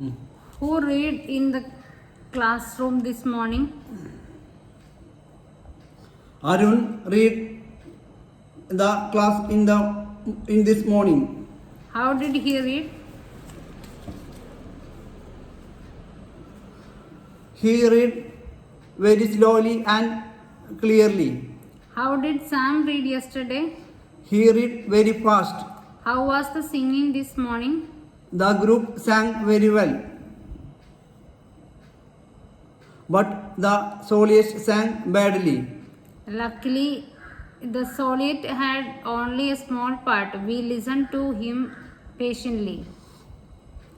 Who read in the classroom this morning? Arun read the class in this morning. How did he read? He read very slowly and clearly. How did Sam read yesterday? He read very fast. How was the singing this morning? The group sang very well. But the soloist sang badly. Luckily, the soloist had only a small part. We listened to him patiently.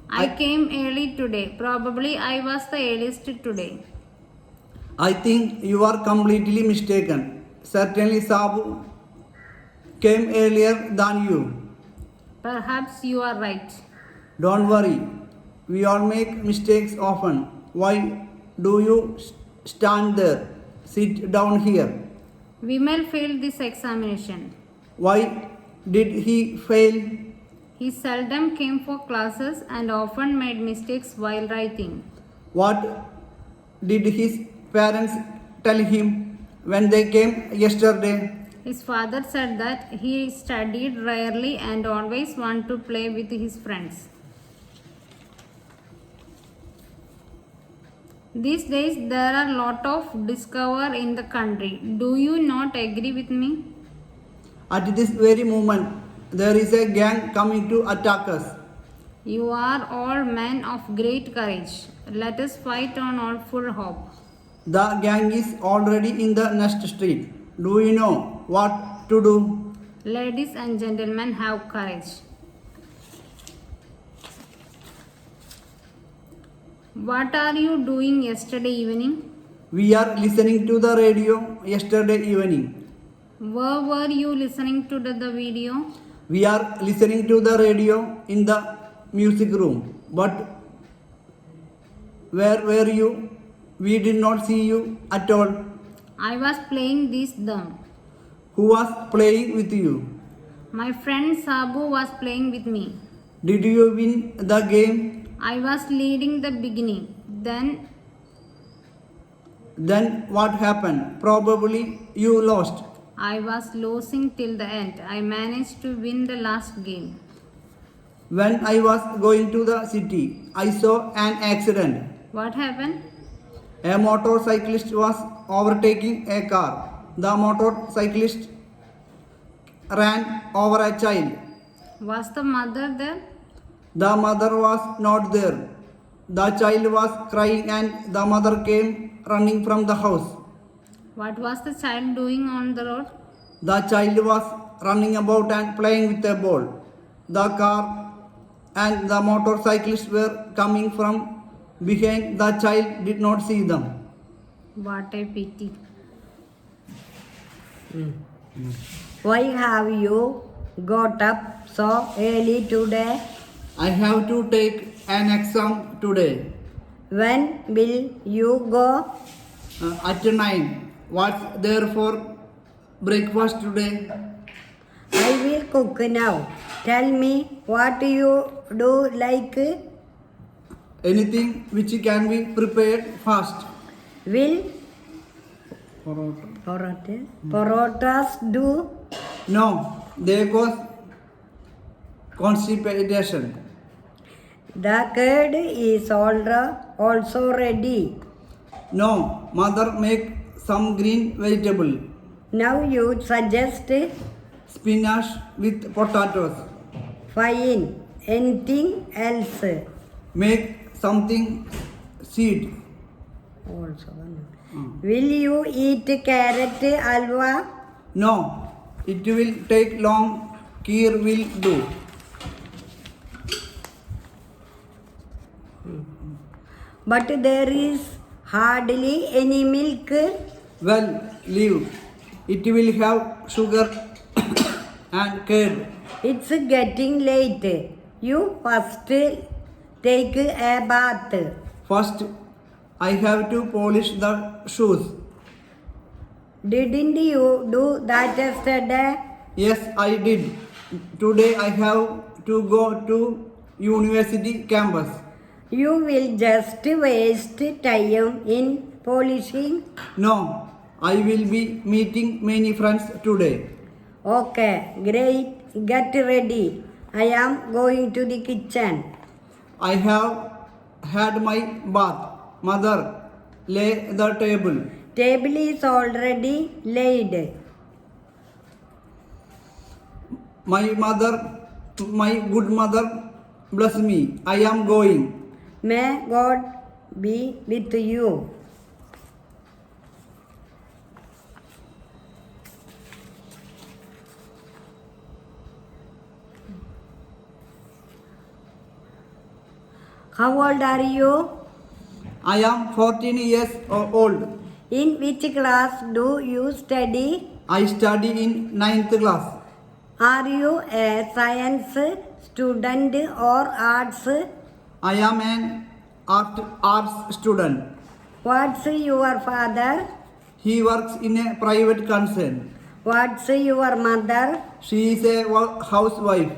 I came early today. Probably I was the earliest today. I think you are completely mistaken. Certainly Sabu came earlier than you. Perhaps you are right. Don't worry. We all make mistakes often. Why do you stand there? Sit down here. Vimal failed this examination. Why did he fail? He seldom came for classes and often made mistakes while writing. What did his parents tell him when they came yesterday? His father said that he studied rarely and always wanted to play with his friends. These days there are a lot of discover in the country. Do you not agree with me? At this very moment, there is a gang coming to attack us. You are all men of great courage. Let us fight on all full hope. The gang is already in the next street. Do you know what to do? Ladies and gentlemen, have courage. What are you doing yesterday evening? We are listening to the radio yesterday evening. Where were you listening to the video? We are listening to the radio in the music room. But where were you? We did not see you at all. I was playing this them. Who was playing with you? My friend Sabu was playing with me. Did you win the game? I was leading the beginning. Then what happened? Probably you lost. I was losing till the end. I managed to win the last game. When I was going to the city, I saw an accident. What happened? A motorcyclist was overtaking a car. The motorcyclist ran over a child. Was the mother there? The mother was not there. The child was crying and the mother came running from the house. What was the child doing on the road? The child was running about and playing with a ball. The car and the motorcyclist were coming from behind. The child did not see them. What a pity. Why have you got up so early today? I have to take an exam today When will you go? at 9. What's there for breakfast today? I will cook now. Tell me what you do like. Anything which can be prepared fast. Will Parota. parotas do? No, they cause constipation. The curd is also ready. No, mother make some green vegetable. Now you suggest Spinach with potatoes. fine. Anything else? Make something seed. Also. Will you eat carrot alwa? No, it will take long. Kheer will do. But there is hardly any milk. Well, leave. It will have sugar and curd. It's getting late. You first take a bath. First, I have to polish the shoes. Didn't you do that yesterday? Yes, I did. Today I have to go to university campus. You will just waste time in polishing. No, I will be meeting many friends today. Okay, great. Get ready. I am going to the kitchen. I have had my bath. Mother, lay the table. Table is already laid. My good mother, bless me. I am going. May God be with you. How old are you? I am 14 years old. In which class do you study? I study in 9th class. Are you a science student or arts? I am an arts student. What's your father? He works in a private concern. What's your mother? She is a housewife.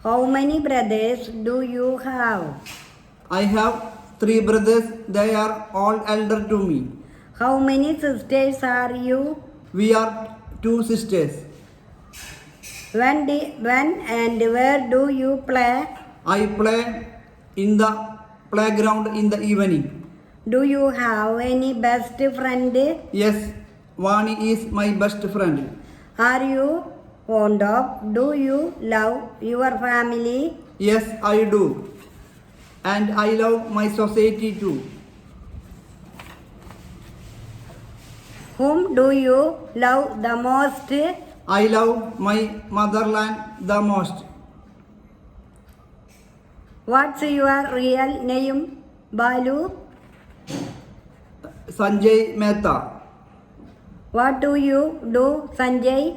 How many brothers do you have? I have 3 brothers. They are all elder to me. How many sisters are you? We are 2 sisters. When and where do you play? I play in the playground in the evening. Do you have any best friend? Yes, Vani is my best friend. Are you fond of? Do you love your family? Yes, I do. And I love my society too. Whom do you love the most? I love my motherland the most. What's your real name? Balu? Sanjay Mehta. What do you do, Sanjay?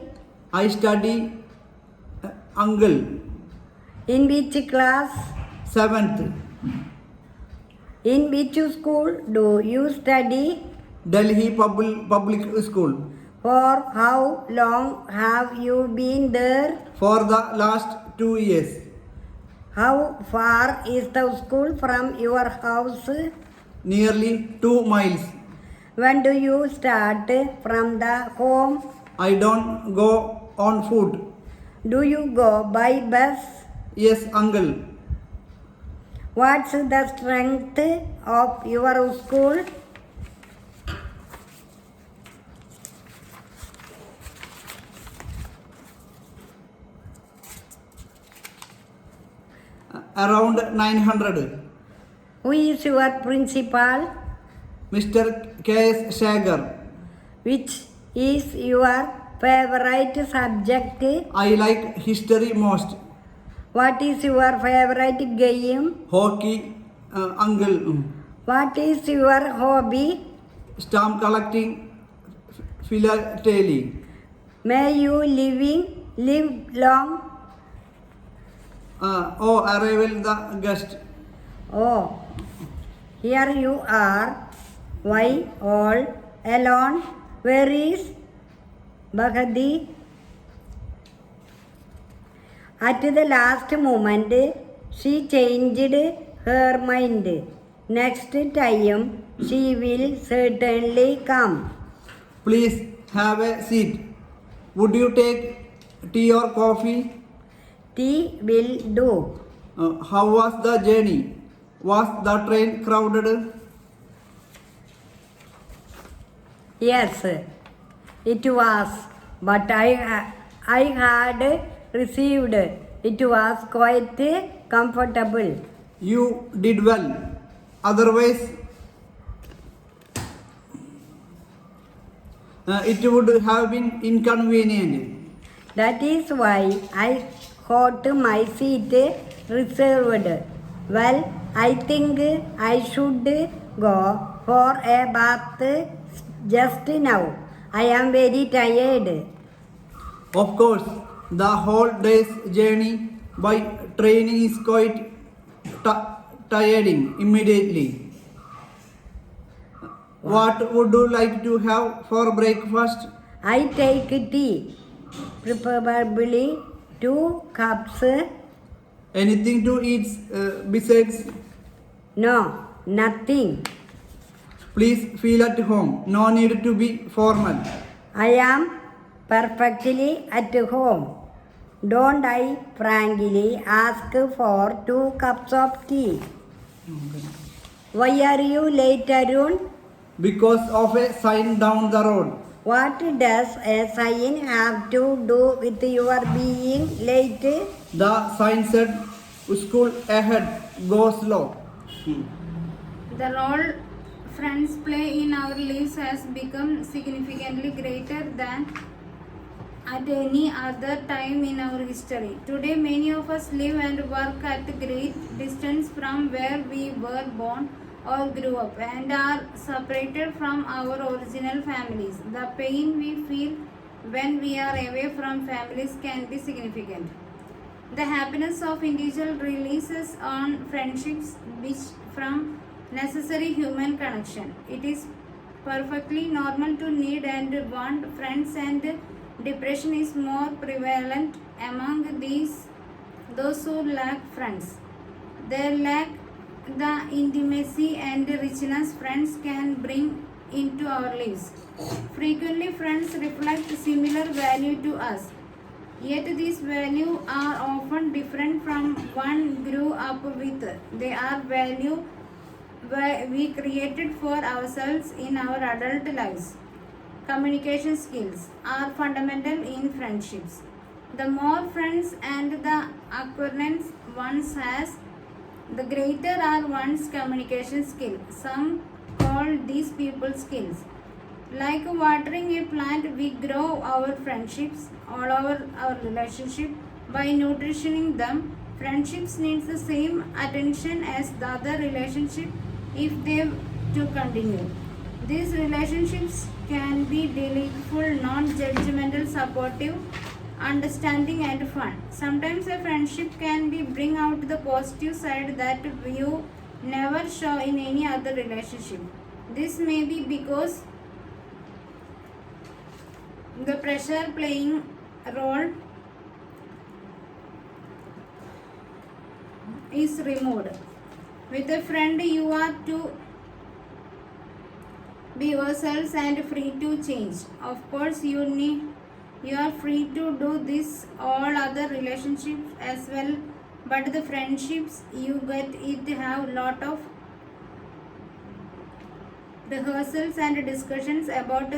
I study Uncle. In which class? 7th. In which school do you study? Delhi Public School. For how long have you been there? For the last 2 years. How far is the school from your house? Nearly 2 miles. When do you start from the home? I don't go on foot. Do you go by bus? Yes, Uncle. What's the strength of your school? Around 900. Who is your principal? Mr. K.S. Shagar. Which is your favorite subject? I like history most. What is your favorite game? Hockey, Uncle. What is your hobby? Stamp collecting, philately. May you live long? Arrival the guest. Oh, here you are. Why all alone? Where is Bhagadi? At the last moment, she changed her mind. Next time, she will certainly come. Please have a seat. Would you take tea or coffee? Tea will do. How was the journey? Was the train crowded? Yes, it was, but I had received. It was quite comfortable. You did well. Otherwise, it would have been inconvenient. That is why I got my seat reserved. Well, I think I should go for a bath just now. I am very tired. Of course, the whole day's journey by train is quite tiring immediately. What would you like to have for breakfast? I take tea, preferably 2 cups. Anything to eat besides? No, nothing. Please feel at home. No need to be formal. I am perfectly at home. Don't I frankly ask for 2 cups of tea? Why are you late, Arun? Because of a sign down the road. What does a sign have to do with your being late? The sign said, school ahead, go slow. The role friends play in our lives has become significantly greater than at any other time in our history. Today, many of us live and work at great distance from where we were born or grew up and are separated from our original families. The pain we feel when we are away from families can be significant. The happiness of individual releases on friendships which from necessary human connection. It is perfectly normal to need and want friends, and depression is more prevalent among those who lack friends. They lack the intimacy and richness friends can bring into our lives. Frequently friends reflect similar value to us. Yet these values are often different from one grew up with. They are value we created for ourselves in our adult lives. Communication skills are fundamental in friendships. The more friends and the acquaintance one has, the greater are one's communication skill. Some call these people skills. Like watering a plant, we grow our friendships, all our relationship by nutritioning them. Friendships needs the same attention as the other relationship if they to continue. These relationships can be delightful, non-judgmental, supportive, understanding and fun. Sometimes a friendship can be bring out the positive side that you never show in any other relationship. This may be because the pressure playing a role is removed. With a friend, you are to be yourselves and free to change. Of course, you are free to do this all other relationships as well, but the friendships you get it have lot of rehearsals and discussions about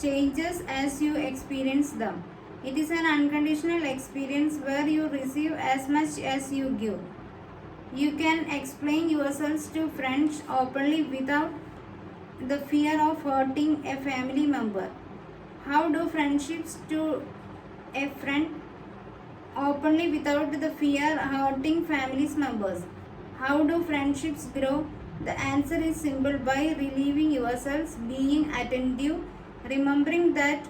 changes as you experience them. It is an unconditional experience where you receive as much as you give. You can explain yourselves to friends openly without the fear of hurting a family member. How do friendships to a friend openly without the fear hurting family members? How do friendships grow? The answer is simple: by relieving yourselves, being attentive, remembering that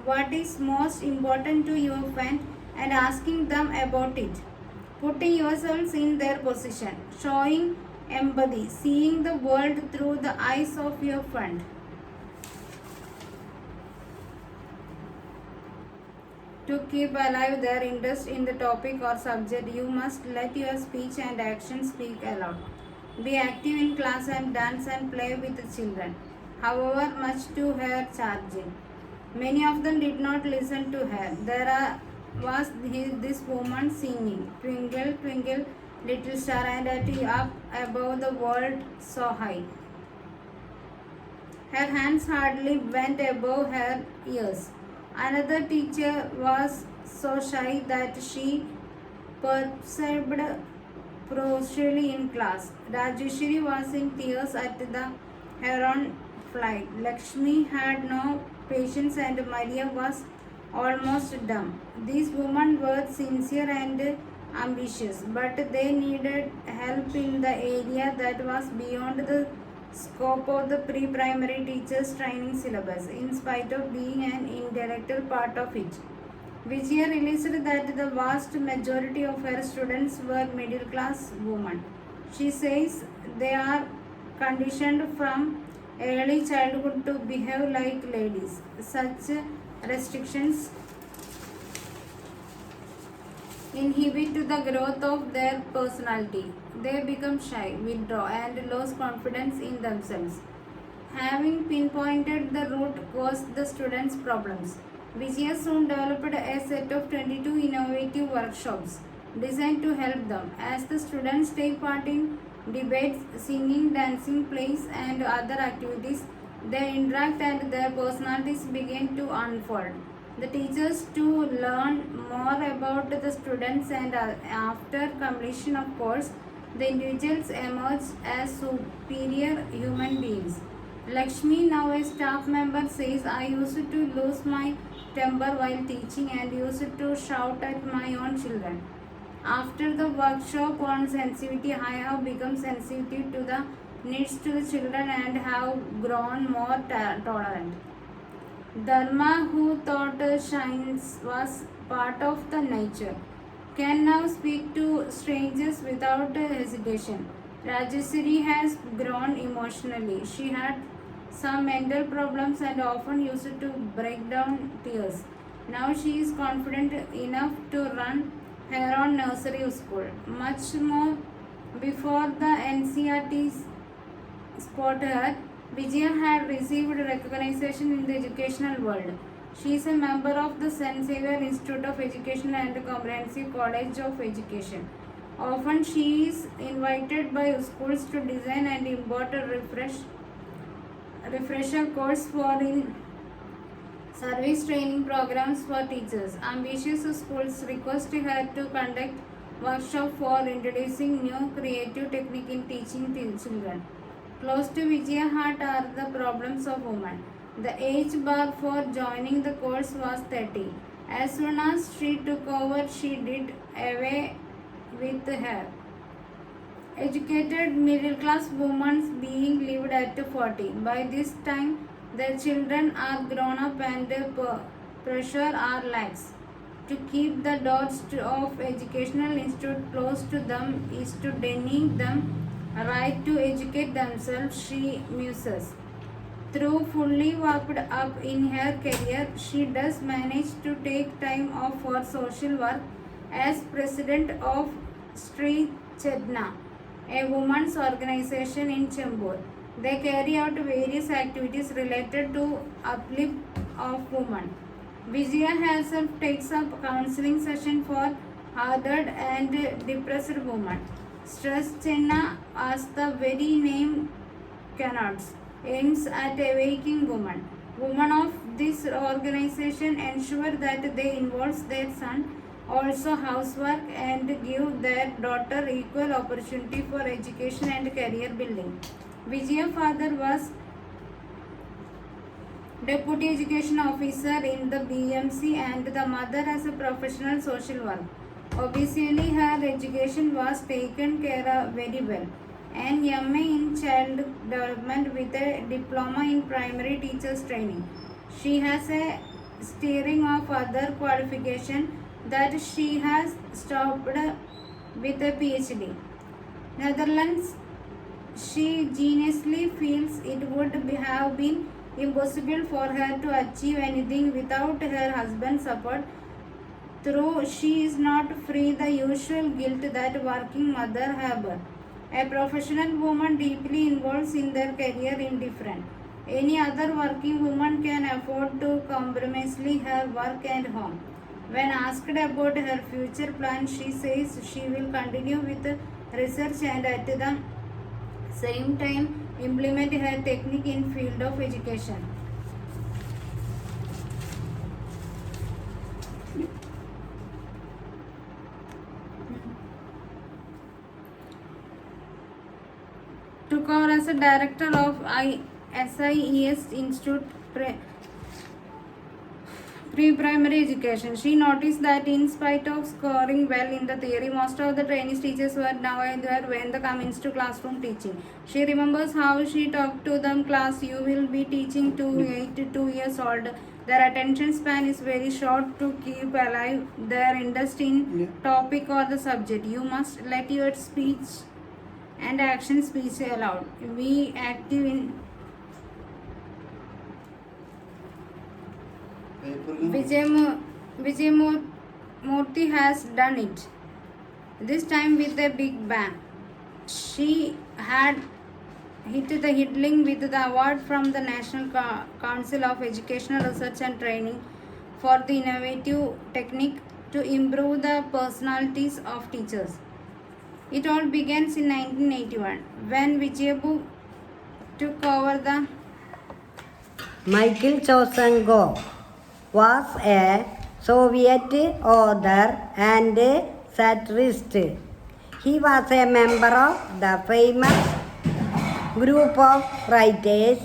what is most important to your friend and asking them about it, putting yourselves in their position, showing empathy, seeing the world through the eyes of your friend. To keep alive their interest in the topic or subject, you must let your speech and action speak aloud. Be active in class and dance and play with the children, however much to her charging. Many of them did not listen to her. Was this woman singing, "Twinkle, twinkle, little star," and up above the world so high. Her hands hardly went above her ears. Another teacher was so shy that she perceived profusely in class. Rajeshwari was in tears at her own flight. Lakshmi had no patience and Maria was almost dumb. These women were sincere and ambitious, but they needed help in the area that was beyond the scope of the pre-primary teachers training syllabus, in spite of being an integral part of it. Vijaya realized that the vast majority of her students were middle class women. She says they are conditioned from early childhood to behave like ladies. Such restrictions inhibit the growth of their personality. They become shy, withdraw, and lose confidence in themselves. Having pinpointed the root cause the students' problems, Vijaya soon developed a set of 22 innovative workshops designed to help them. As the students take part in debates, singing, dancing, plays, and other activities, they interact and their personalities begin to unfold. The teachers to learn more about the students and after completion of course, the individuals emerge as superior human beings. Lakshmi, now a staff member, says, I used to lose my temper while teaching and used to shout at my own children. After the workshop on sensitivity, I have become sensitive to the needs to the children and have grown more tolerant. Dharma, who thought shyness was part of the nature, can now speak to strangers without hesitation. Rajeshwari has grown emotionally. She had some mental problems and often used to break down tears. Now she is confident enough to run her own nursery school. Much more before the NCRT's spot her, Vijaya had received recognition in the educational world. She is a member of the St. Xavier Institute of Education and Comprehensive College of Education. Often she is invited by schools to design and import a refresher course for in service training programs for teachers. Ambitious schools request her to conduct workshop for introducing new creative technique in teaching children. Close to Vijaya heart are the problems of women. The age bar for joining the course was 30. As soon as she took over, she did away with her. Educated middle class women being lived at 40. By this time, their children are grown up and pressure are lax. To keep the doors of educational institute close to them is to deny them a right to educate themselves, she muses. Through fully worked up in her career, she does manage to take time off for social work as president of Sri Chedna, a women's organization in Chembur. They carry out various activities related to uplift of women. Vijaya herself takes up counseling session for hardened and depressed women. Stress Chenna, as the very name connotes, aims at awakening women. Women of this organization ensure that they involve their son also housework and give their daughter equal opportunity for education and career building. Vijaya's father was Deputy Education Officer in the BMC and the mother as a professional social work. Obviously, her education was taken care of very well. An MA in Child Development with a diploma in Primary Teachers Training. She has a steering of other qualification that she has stopped with a PhD. Netherlands, she genuinely feels it would have been impossible for her to achieve anything without her husband's support. Though she is not free the usual guilt that working mother have. A professional woman deeply involved in their career indifferent. Any other working woman can afford to compromise her work and home. When asked about her future plans, she says she will continue with research and at the same time implement her technique in field of education. Took over as a director of SIES Institute Pre-Primary Education. She noticed that in spite of scoring well in the theory, most of the trainees teachers were nowhere when they come into classroom teaching. She remembers how she talked to them, class, you will be teaching to 8 to 2 years old. Their attention span is very short to keep alive their interest in topic or the subject. You must let your speech and action speech aloud. Be active in Vijayamurthy Murthy has done it. This time with a big bang. She had hit the heading with the award from the National Council of Educational Research and Training for the innovative technique to improve the personalities of teachers. It all begins in 1981 when Vijayabu took over the Michael Chosenko was a Soviet author and satirist. He was a member of the famous group of writers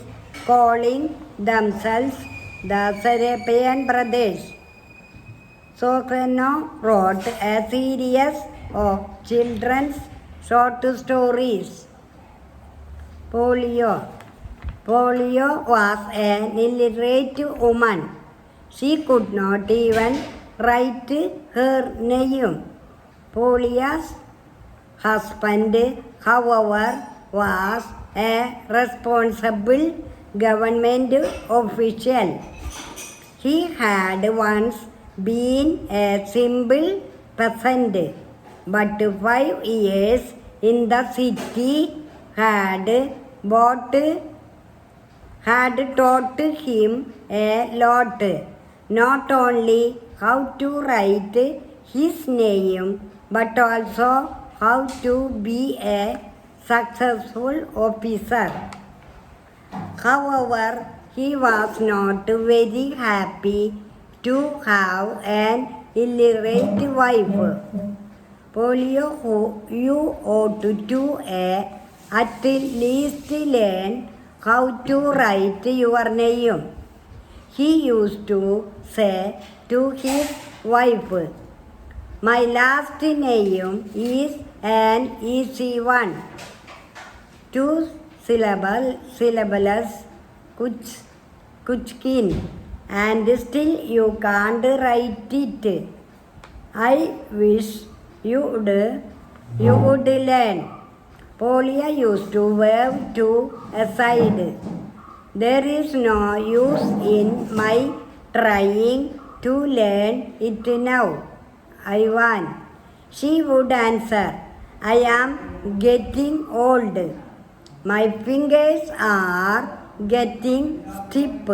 calling themselves the Serapian Brothers. Chosenko wrote a series of children's short stories. Polio was an illiterate woman. She could not even write her name. Polia's husband, however, was a responsible government official. He had once been a simple peasant, but 5 years in the city had taught him a lot, not only how to write his name, but also how to be a successful officer. However, he was not very happy to have an illiterate wife. Polio, you ought to at least learn how to write your name, he used to say to his wife. My last name is an easy one. 2 syllables, Kuchkin, and still you can't write it. I wish you would learn. Polio used to wave to aside. There is no use in my trying to learn it now, Ivan. She would answer, I am getting old. My fingers are getting stiff.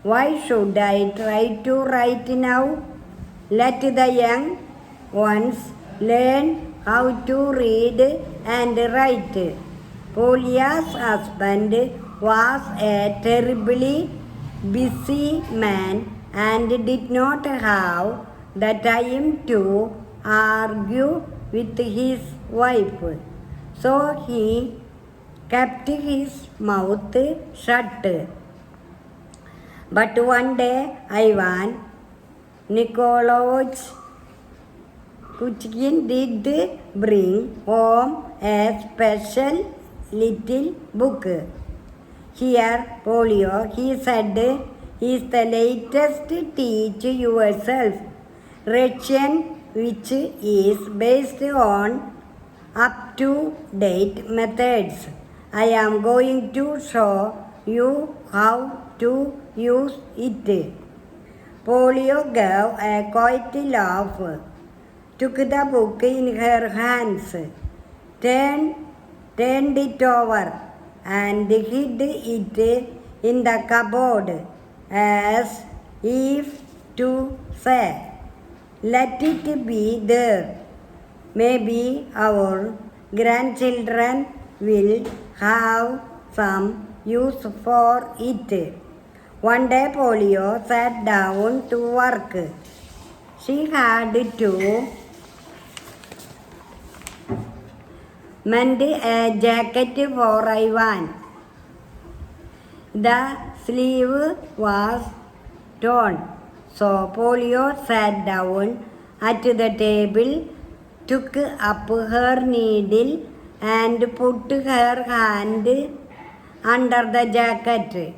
Why should I try to write now? Let the young ones learn how to read and write. Polia's husband was a terribly busy man and did not have the time to argue with his wife. So he kept his mouth shut. But one day Ivan Nikolaevich Kuchkin did bring home a special little book. Here, Polio, he said, is the latest Teach Yourself Russian, which is based on up-to-date methods. I am going to show you how to use it. Polio gave a quiet laugh, took the book in her hands, turned it over, and hid it in the cupboard as if to say, let it be there. Maybe our grandchildren will have some use for it. One day Polio sat down to work. She had to mend a jacket for Ivan. The sleeve was torn, so Polio sat down at the table, took up her needle and put her hand under the jacket.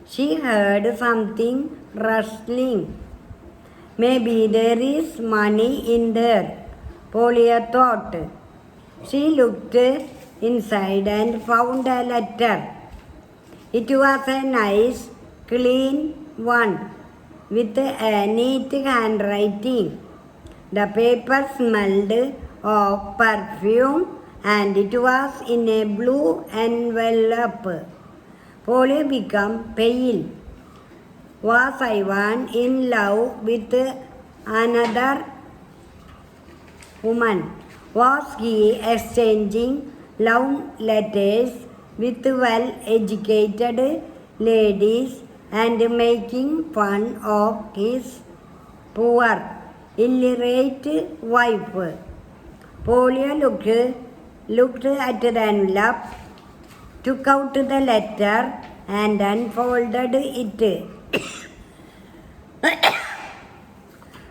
She heard something rustling. Maybe there is money in there, Polio thought. She looked inside and found a letter. It was a nice, clean one with a neat handwriting. The paper smelled of perfume and it was in a blue envelope. Polly became pale. Was Ivan in love with another woman? Was he exchanging love letters with well-educated ladies and making fun of his poor, illiterate wife? Polly looked at the envelope, took out the letter and unfolded it.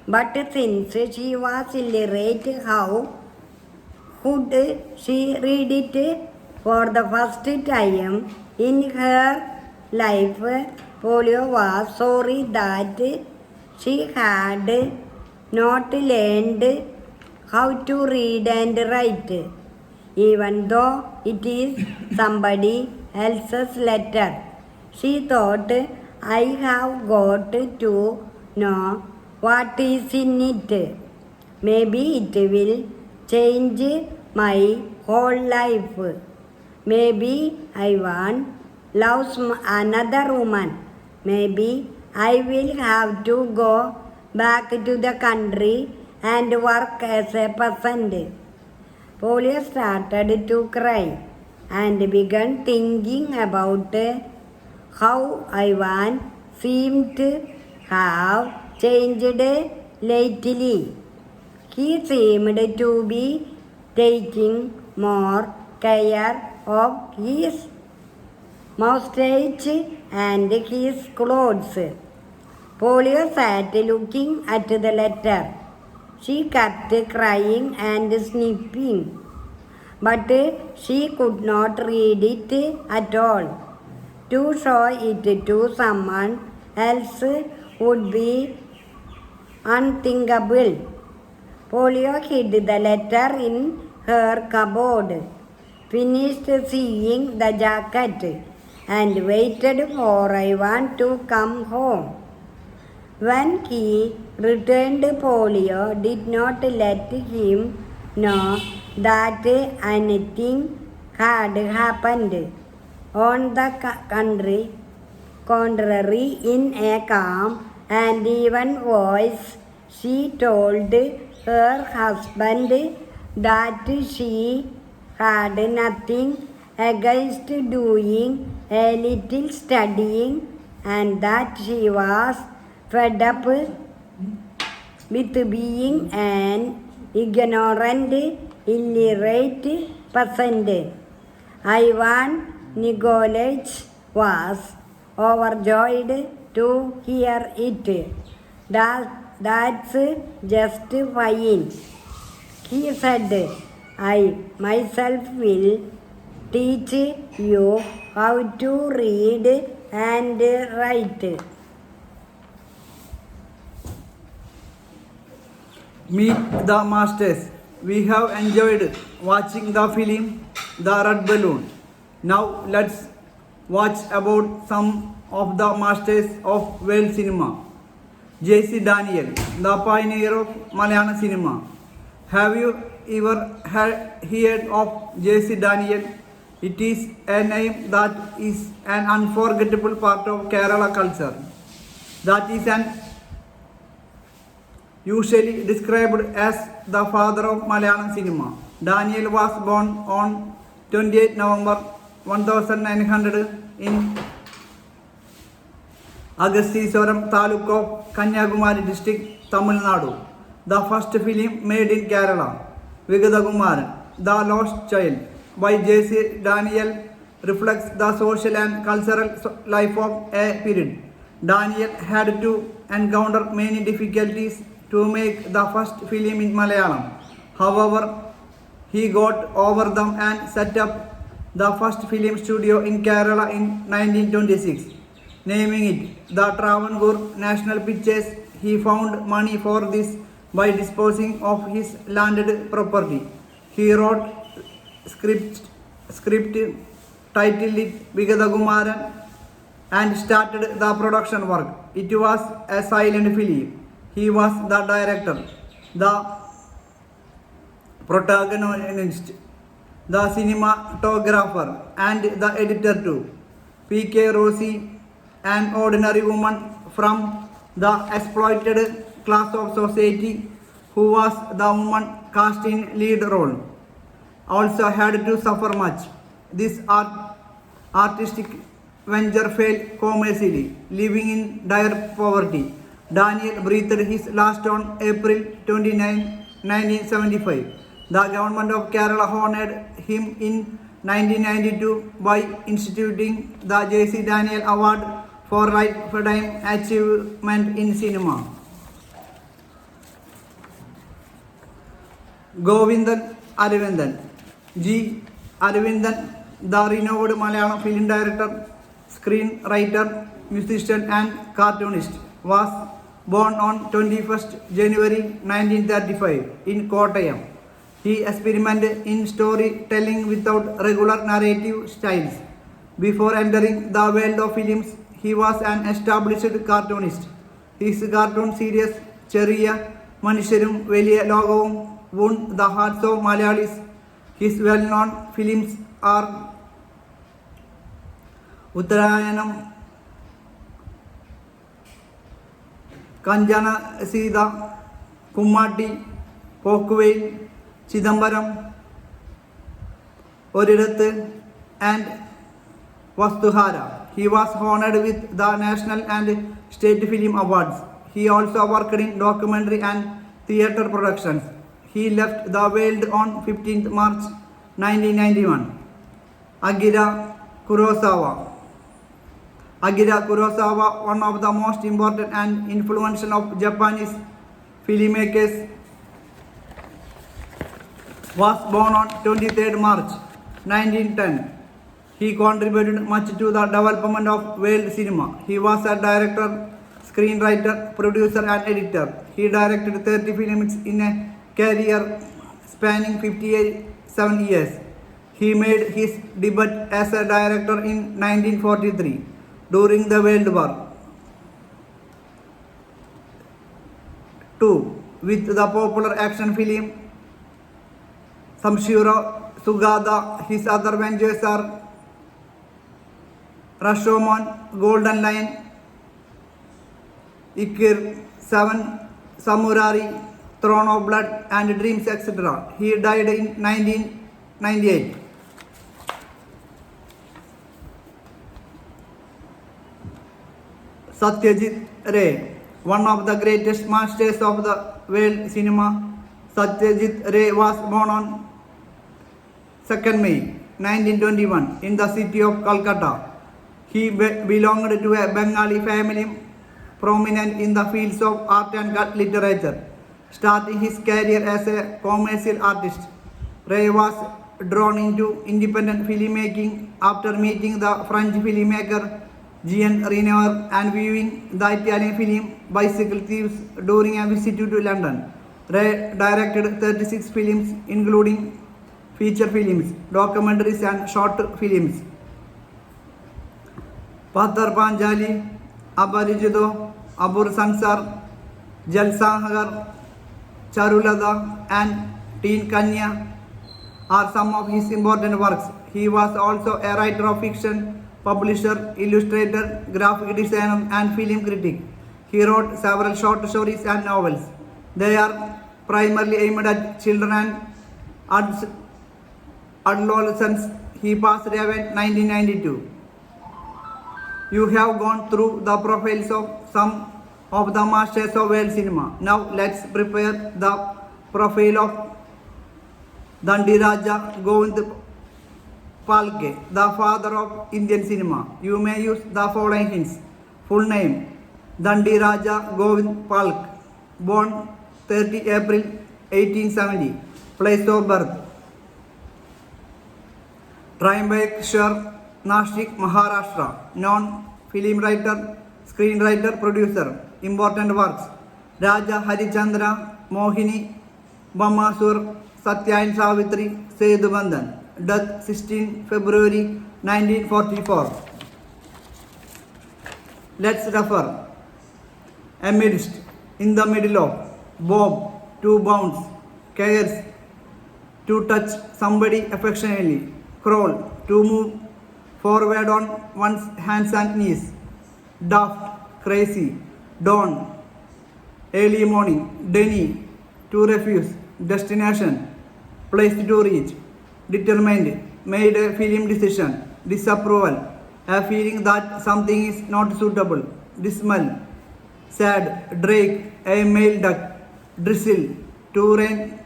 But since she was illiterate, how could she read it? For the first time in her life, Polly was sorry that she had not learned how to read and write, even though it is somebody else's letter. She thought, I have got to know what is in it. Maybe it will change my whole life. Maybe Ivan loves another woman. Maybe I will have to go back to the country and work as a peasant. Polly started to cry and began thinking about how Ivan seemed to have changed lately. He seemed to be taking more care of his mustache and his clothes. Polly sat looking at the letter. She kept crying and sniffing, but she could not read it at all. To show it to someone else would be unthinkable. Polly hid the letter in her cupboard, finished sewing the jacket, and waited for Ivan to come home. When he returned, Polly did not let him know that anything had happened. On the contrary, in a calm and even voice, she told her husband that she had nothing against doing a little studying and that she was fed up with being an ignorant, illiterate peasant. Ivan Nikolaevich was overjoyed to hear it. That's just fine, he said. I myself will teach you how to read and write. Meet the masters. We have enjoyed watching the film The Red Balloon. Now let's watch about some of the masters of world cinema. J.C. Daniel, the pioneer of Malayalam cinema. Have you ever heard of J.C. Daniel? It is a name that is an unforgettable part of Kerala culture. That is usually described as the father of Malayalam cinema. Daniel was born on 28 November 1900 in Agasthisaram Taluk of Kanyakumari district, Tamil Nadu. The first film made in Kerala, Vigadakumaran, The Lost Child, by J.C. Daniel, reflects the social and cultural life of a period. Daniel had to encounter many difficulties to make the first film in Malayalam. However, he got over them and set up the first film studio in Kerala in 1926, naming it the Travancore National Pictures. He found money for this by disposing of his landed property. He wrote script titled it Vigadakumaran and started the production work. It was a silent film. He was the director. the protagonist, the cinematographer, and the editor too. P.K. Rossi, an ordinary woman from the exploited class of society who was the woman cast in lead role, also had to suffer much. This artistic venture failed commercially, living in dire poverty. Daniel breathed his last on April 29, 1975. The government of Kerala honored him in 1992 by instituting the J.C. Daniel Award for Lifetime Achievement in Cinema. Govindan Aravindan. G. Aravindan, the renowned Malayalam film director, screenwriter, musician and cartoonist, was born on 21st January 1935 in Kottayam. He experimented in storytelling without regular narrative styles. Before entering the world of films, he was an established cartoonist. His cartoon series Cheriya Manisharum Veliya Logavum won the hearts of Malayalis. His well-known films are Uttarayanam, Kanjana Sida, Kummati, Pokkuveil, Chidambaram, Oridathu, and Vastuhara. He was honored with the National and State Film Awards. He also worked in documentary and theatre productions. He left the world on 15th March 1991. Akira Kurosawa. Akira Kurosawa, one of the most important and influential of Japanese filmmakers, was born on 23rd March 1910. He contributed much to the development of world cinema. He was a director, screenwriter, producer and editor. He directed 30 films in a career spanning 57 years. He made his debut as a director in 1943 during the World War II with the popular action film Samshiro Sugada. His other ventures are Rashomon, Golden Lion, Ikir, Seven Samurai, Throne of Blood and Dreams, etc. He died in 1998. Satyajit Ray, one of the greatest masters of the world cinema. Satyajit Ray was born on 2nd May 1921 in the city of Calcutta. He belonged to a Bengali family prominent in the fields of art and literature. Starting his career as a commercial artist, Ray was drawn into independent filmmaking after meeting the French filmmaker Jean Renoir and viewing the Italian film Bicycle Thieves during a visit to London. Ray directed 36 films including feature films, documentaries and short films. Pathar Panjali, Abarijido, Abur Sansar, Jalsahagar, Charulada and Teen Kanya are some of his important works. He was also a writer of fiction, publisher, illustrator, graphic designer and film critic. He wrote several short stories and novels. They are primarily aimed at children and adolescents. He passed away in 1992. You have gone through the profiles of some of the masters of world cinema. Now let's prepare the profile of Dandi Raja Govind Palke, the father of Indian cinema. You may use the following hints. Full name: Dandi Raja Govind Palke, born 30 April 1870. Place of birth: Trimbakeshwar, Nashik, Maharashtra. Known film writer, screenwriter, producer. Important works: Raja Harichandra, Mohini, Bhamasur, Satya and Savitri, Sedu Bandhan. Death 16 February 1944. Let's refer. Amidst, in the middle of, Bob, to bounce, cares, to touch somebody affectionately, crawl, to move forward on one's hands and knees, daft, crazy, dawn, early morning, Denny, to refuse, destination, place to reach, determined, made a feeling decision, disapproval, a feeling that something is not suitable, dismal, sad, drake, a male duck, drizzle, to rain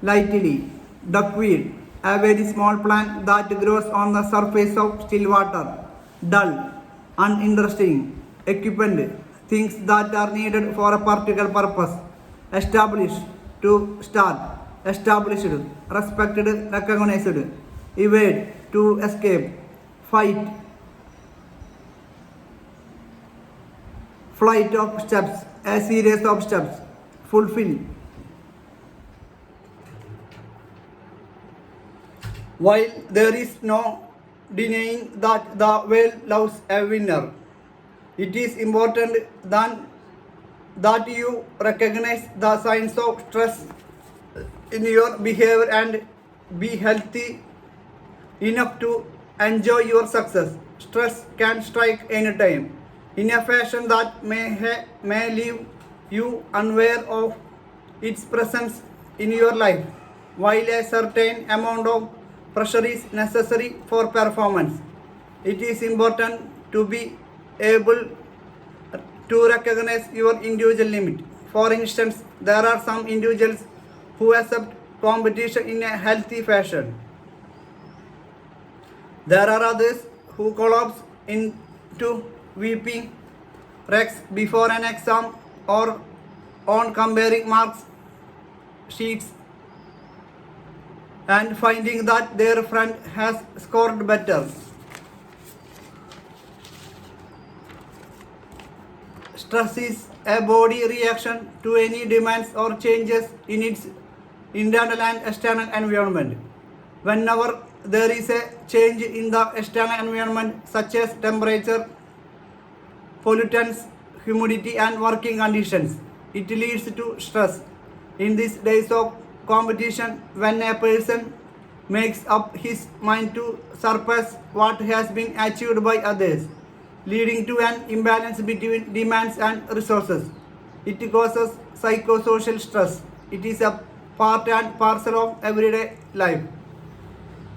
lightly, duckweed, a very small plant that grows on the surface of still water, dull, uninteresting, equipment, things that are needed for a particular purpose, established, to start, established, respected, recognized, evade, to escape, fight, flight of steps, a series of steps, fulfill. While there is no denying that the world loves a winner, it is important that you recognize the signs of stress in your behavior and be healthy enough to enjoy your success. Stress can strike anytime in a fashion that may leave you unaware of its presence in your life. While a certain amount of pressure is necessary for performance, it is important to be able to recognize your individual limit. For instance, there are some individuals who accept competition in a healthy fashion. There are others who collapse into weeping wrecks before an exam or on comparing marks sheets and finding that their friend has scored better. Stress is a body reaction to any demands or changes in its internal and external environment. Whenever there is a change in the external environment, such as temperature, pollutants, humidity, and working conditions, it leads to stress. In these days of competition, when a person makes up his mind to surpass what has been achieved by others, leading to an imbalance between demands and resources, it causes psychosocial stress. It is a part and parcel of everyday life.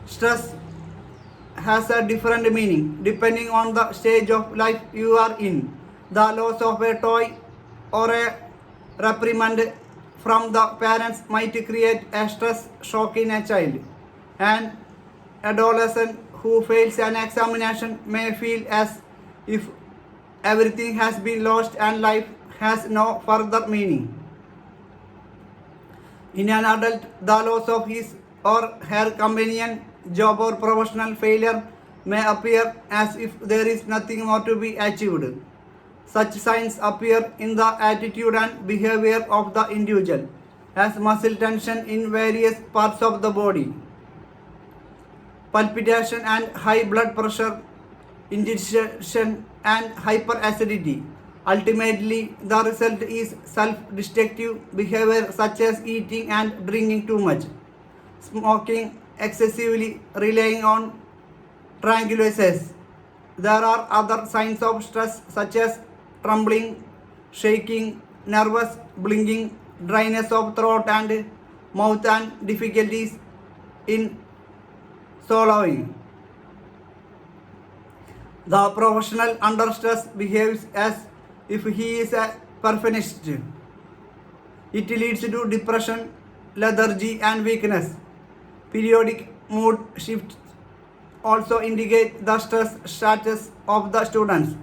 Stress has a different meaning depending on the stage of life you are in. The loss of a toy or a reprimand from the parents might create a stress shock in a child. An adolescent who fails an examination may feel as if everything has been lost and life has no further meaning. In an adult, the loss of his or her companion, job or professional failure may appear as if there is nothing more to be achieved. Such signs appear in the attitude and behavior of the individual, as muscle tension in various parts of the body, palpitation and high blood pressure, indigestion and hyperacidity. Ultimately, the result is self-destructive behavior such as eating and drinking too much, smoking excessively, relying on tranquilizers. There are other signs of stress such as trembling, shaking, nervous, blinking, dryness of throat and mouth, and difficulties in swallowing. The professional under stress behaves as if he is a perfectionist. It leads to depression, lethargy, and weakness. Periodic mood shifts also indicate the stress status of the students,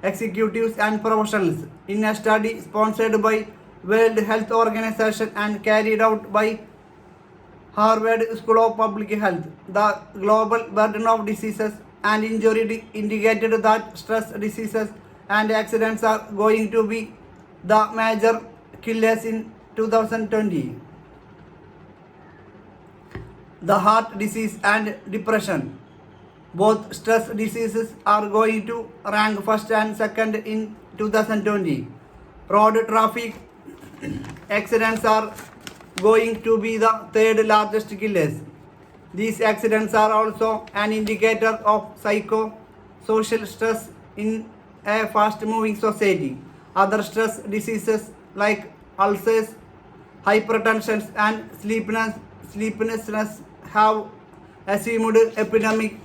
executives, and professionals. In a study sponsored by World Health Organization and carried out by Harvard School of Public Health, the global burden of diseases and injury indicated that stress, diseases, and accidents are going to be the major killers in 2020. The heart disease and depression. Both stress diseases are going to rank first and second in 2020. Road traffic accidents are going to be the third largest killers. These accidents are also an indicator of psycho-social stress in a fast-moving society. Other stress diseases like ulcers, hypertension, and sleeplessness have assumed epidemic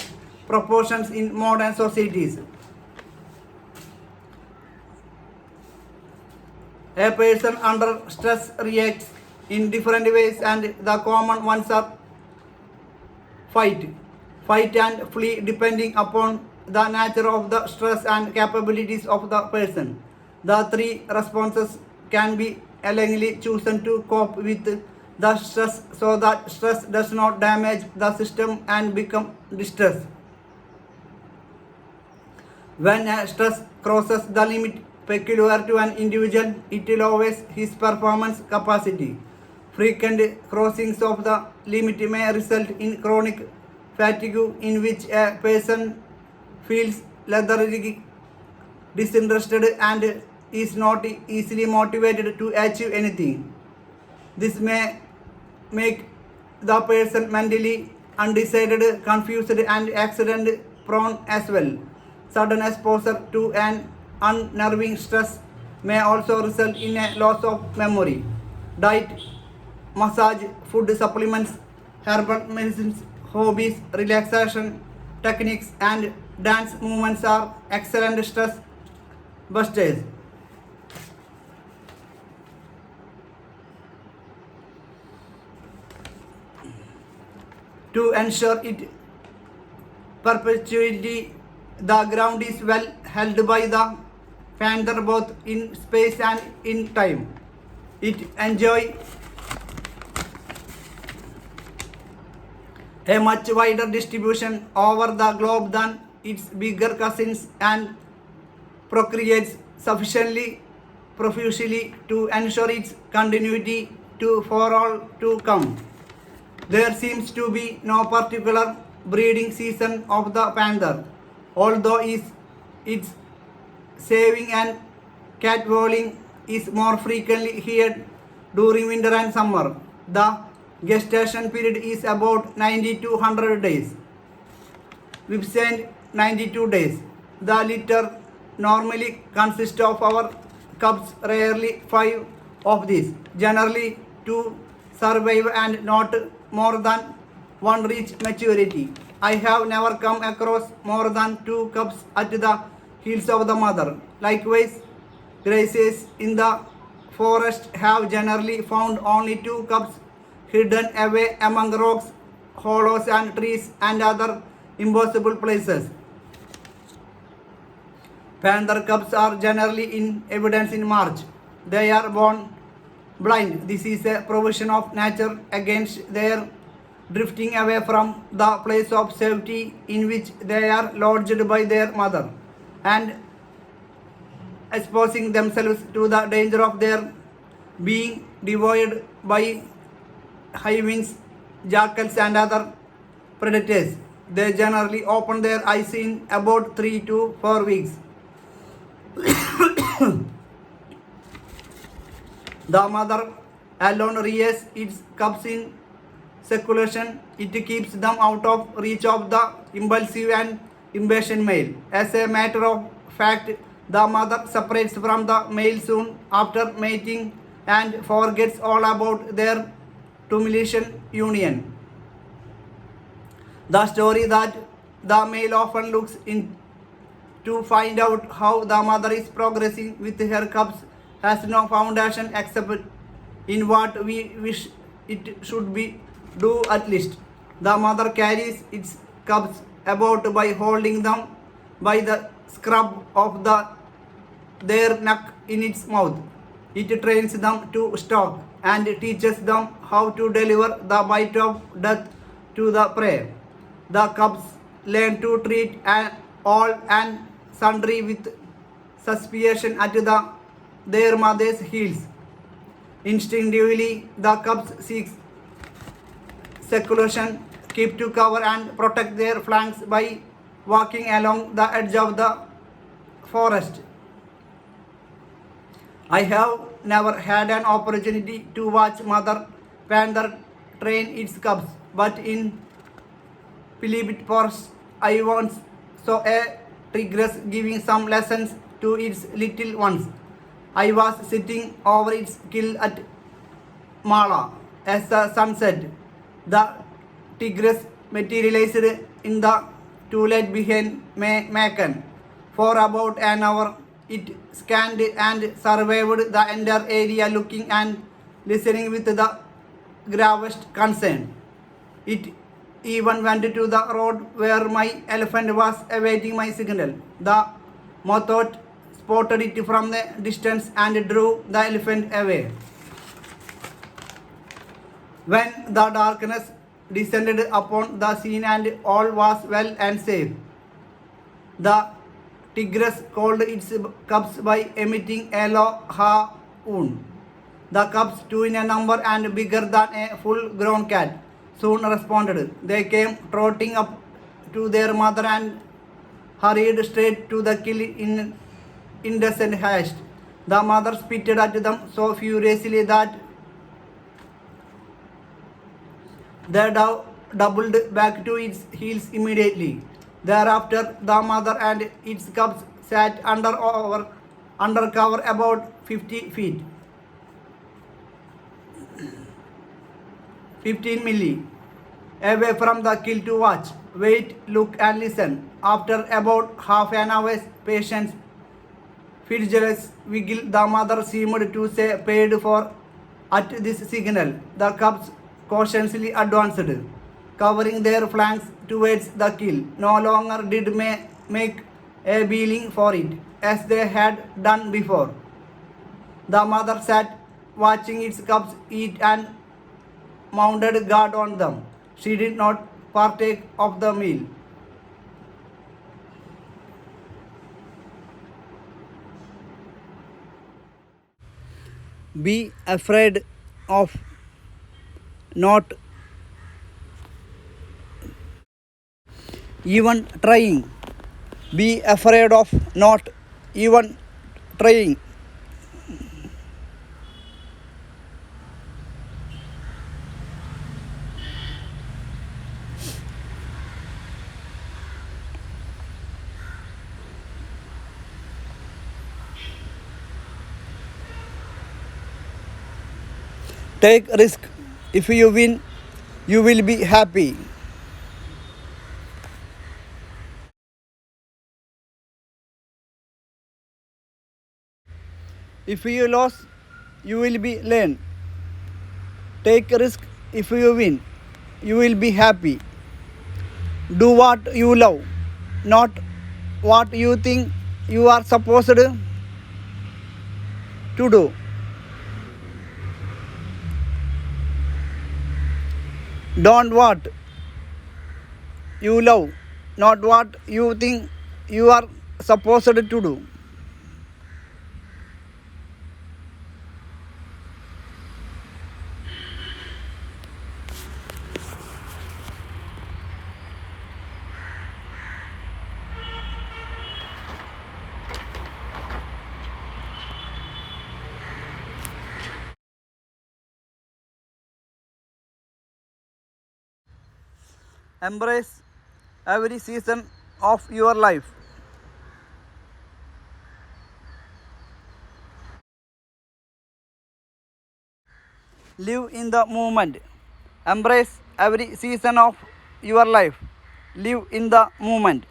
proportions in modern societies. A person under stress reacts in different ways, and the common ones are fight and flee depending upon the nature of the stress and capabilities of the person. The three responses can be elegantly chosen to cope with the stress so that stress does not damage the system and become distress. When a stress crosses the limit peculiar to an individual, it lowers his performance capacity. Frequent crossings of the limit may result in chronic fatigue in which a person feels lethargic, disinterested, and is not easily motivated to achieve anything. This may make the person mentally undecided, confused, and accident prone as well. Sudden exposure to an unnerving stress may also result in a loss of memory. Diet, massage, food supplements, herbal medicines, hobbies, relaxation techniques, and dance movements are excellent stress busters. To ensure it perpetuity, the ground is well held by the panther both in space and in time. It enjoys a much wider distribution over the globe than its bigger cousins and procreates sufficiently profusely to ensure its continuity for all to come. There seems to be no particular breeding season of the panther, although its saving and catcalling is more frequently heard during winter and summer. The gestation period is about 90 to 100 days. Wibsand 92 days. The litter normally consists of our cubs, rarely 5 of these. Generally 2 survive and not more than 1 reach maturity. I have never come across more than 2 cubs at the heels of the mother. Likewise, grazers in the forest have generally found only 2 cubs hidden away among rocks, hollows, and trees and other impossible places. Panther cubs are generally in evidence in March. They are born blind. This is a provision of nature against their drifting away from the place of safety in which they are lodged by their mother and exposing themselves to the danger of their being devoured by highwinds, jackals, and other predators. They generally open their eyes in about 3 to 4 weeks. The mother alone rears its cubs in seclusion. It keeps them out of reach of the impulsive and impatient male. As a matter of fact, the mother separates from the male soon after mating and forgets all about their tumultuous union. The story that the male often looks in to find out how the mother is progressing with her cubs has no foundation except in what we wish it should be do at least. The mother carries its cubs about by holding them by the scruff of their neck in its mouth. It trains them to stalk and teaches them how to deliver the bite of death to the prey. The cubs learn to treat all and sundry with suspicion at their mother's heels. Instinctively, the cubs seek seclusion, keep to cover, and protect their flanks by walking along the edge of the forest. I have never had an opportunity to watch mother panther train its cubs, but in Philip Force, I once saw a tigress giving some lessons to its little ones. I was sitting over its kill at Mala as the sun set. The tigress materialized in the twilight behind Macon. For about an hour, it scanned and surveyed the entire area, looking and listening with the gravest concern. It even went to the road where my elephant was awaiting my signal. The mothot spotted it from the distance and drew the elephant away. When the darkness descended upon the scene and all was well and safe, the tigress called its cubs by emitting a low hoon. The cubs, two in a number and bigger than a full-grown cat, soon responded. They came trotting up to their mother and hurried straight to the kill in indecent haste. The mother spitted at them so furiously that the dove doubled back to its heels immediately. Thereafter, the mother and its cubs sat under cover about 50 feet, 15 milli, away from the kill to watch, wait, look and listen. After about half an hour's patience, Fitzgerald's wiggle, the mother seemed to say paid for at this signal. The cubs cautiously advanced, covering their flanks towards the kill. No longer did make a beeline for it, as they had done before. The mother sat watching its cubs eat and mounted guard on them. She did not partake of the meal. Be afraid of not even trying. Be afraid of not even trying. Take risk. If you win, you will be happy. If you lose, you will be learn. Take risk. If you win, you will be happy. Do what you love, not what you think you are supposed to do. Don't what you love, not what you think you are supposed to do. Embrace every season of your life. Live in the moment. Embrace every season of your life. Live in the moment.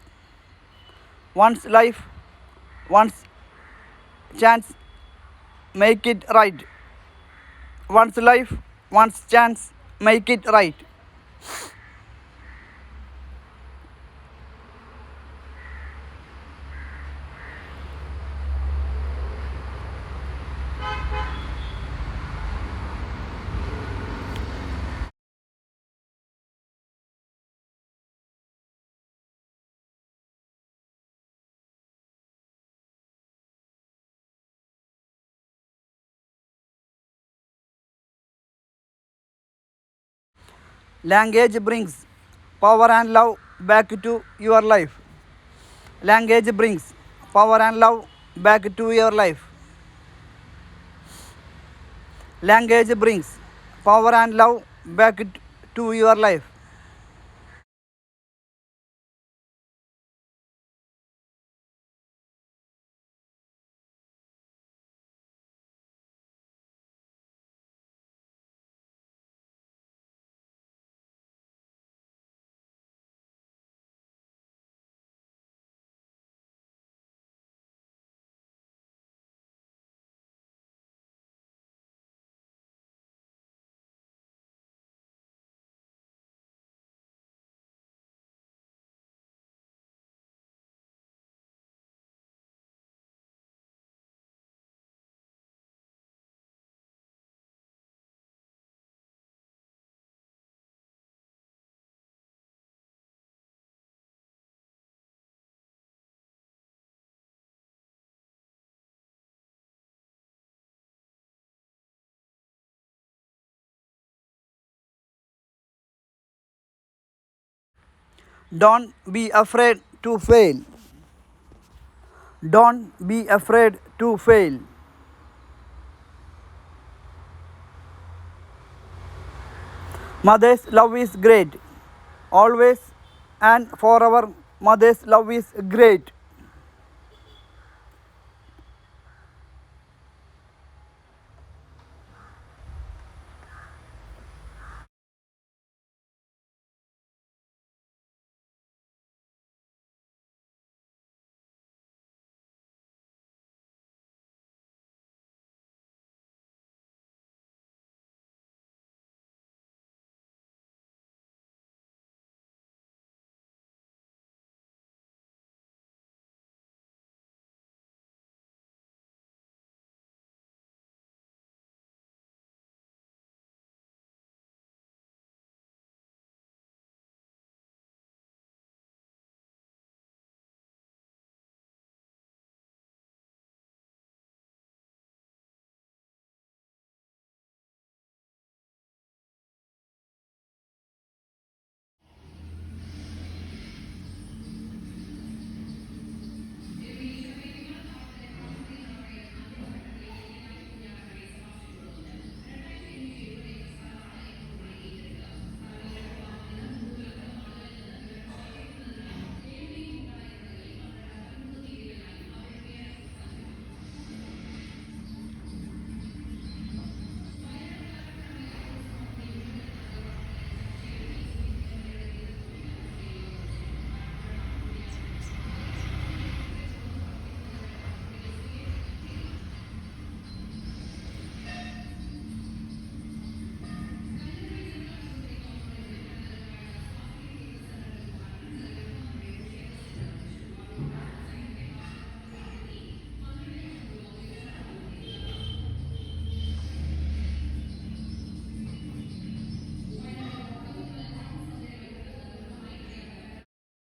Once life, once chance, make it right. Once life, once chance, make it right. Language brings power and love back to your life. Language brings power and love back to your life. Language brings power and love back to your life. Don't be afraid to fail. Don't be afraid to fail. Mother's love is great. Always and forever, mother's love is great.